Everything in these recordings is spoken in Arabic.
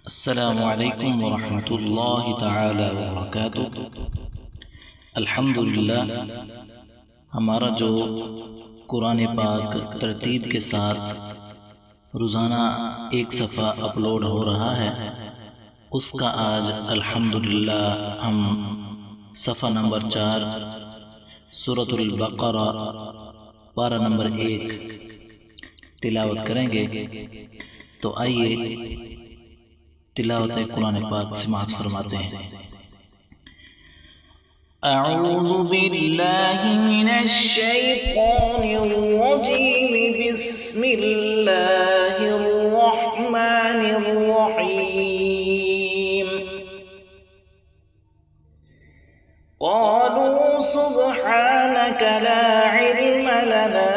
अस्सलामुअलैकुम वरहमतुल्लाहि ताला वबरकातुहू। अल्हम्दुलिल्लाह, हमारा जो कुरान पाक तरतीब के साथ रोज़ाना एक सफ़ा अपलोड हो रहा है, उसका आज अल्हम्दुलिल्लाह हम सफ़ा नंबर 4 सूरतुल बक़रा पारा नंबर 1 तिलावत करेंगे। तो आइए तिलावत कुरान पाक समाअत फरमाते हैं। अऊज़ु बिल्लाहि मिनश शैतानिर रजीम, बिस्मिल्लाहिर रहमानिर रहीम। क़ालू सुब्हानक ला इल्म लना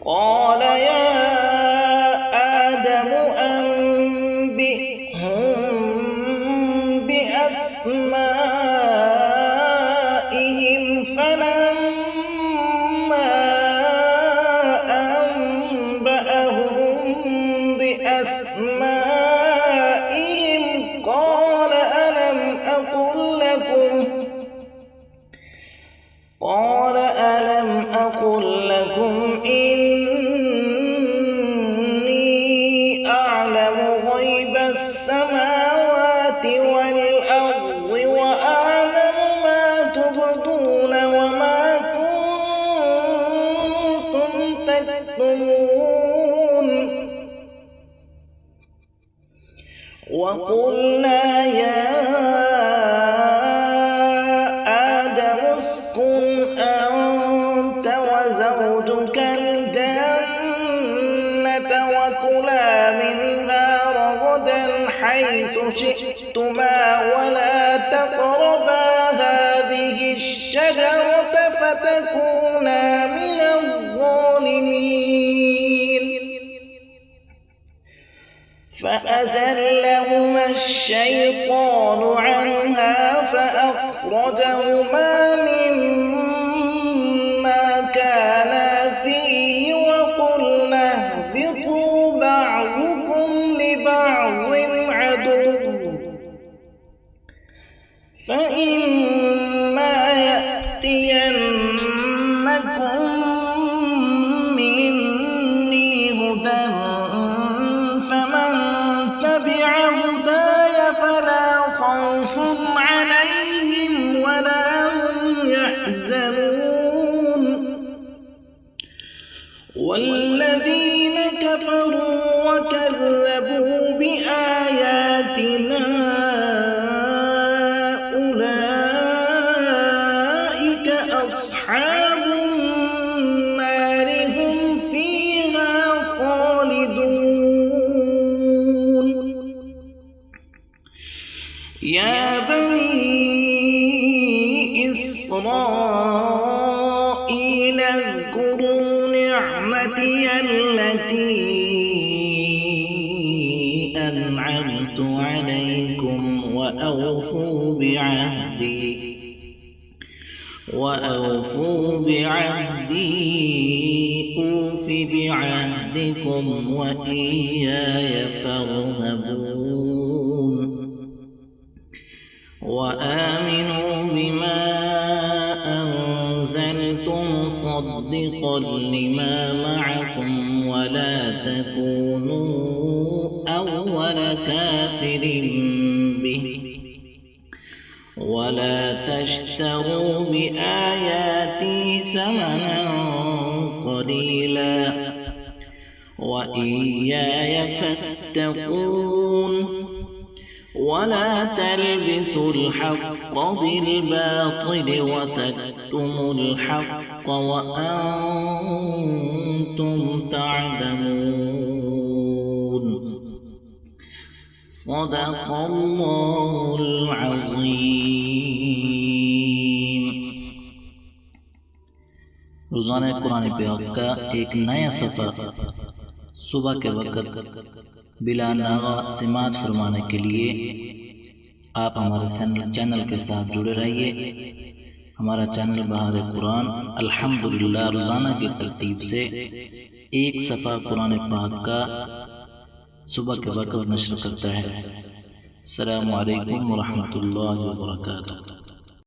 قال يا آدم أنبئهم بأسمائهم فلما أنبأهم بأسمائهم قال ألم أقل لكم إني أعلم غيب السماوات والأرض وأعلم ما تبدون وما كنتم تكتمون. وقلنا يا زوجك الجنة وكلا منها رغدا حيث شئتما ولا تقربا هذه الشجرة فتكونا من الظالمين. فأزلهما الشيطان عنها فأخرجهما مما كانا فيه وقلنا اهبطوا بعضكم لبعض عدو فإما يأتينكم مني هدى فمن تبع هداي فلا خوف عليهم ولا هم يحزنون. والذين كفروا وكذبوا بآياتنا أولئك أصحاب النار هم فيها خالدون. يا بني إسرائيل اذكروا نعمتي التي أنعمت عليكم وأوفوا بعهدي أوف بعهدكم وإياي فارهبون. وآمنوا بما أنزلت مصدقا لما معكم ولا تكونوا أول كافر به ولا تشتروا بآياتي ثمنا قليلا وإياي فاتقون. ولا تلبسوا الحق بالباطل وتكتموا الحق وأنتم تعلمون. صدق الله العظيم। रोज़ाना कुरान पाक का एक नया सफ़ा सुबह के वक़्त बिला नागा समात फरमाने के लिए आप हमारे चैनल के साथ जुड़े रहिए। हमारा चैनल बहार कुरान अल्हम्दुलिल्लाह रोज़ाना की तरतीब से एक सफ़ा कुरान पाक का सुबह के वक़्त नशर करता है। अस्सलामु अलैकुम व रहमतुल्लाहि व बरकातुहू।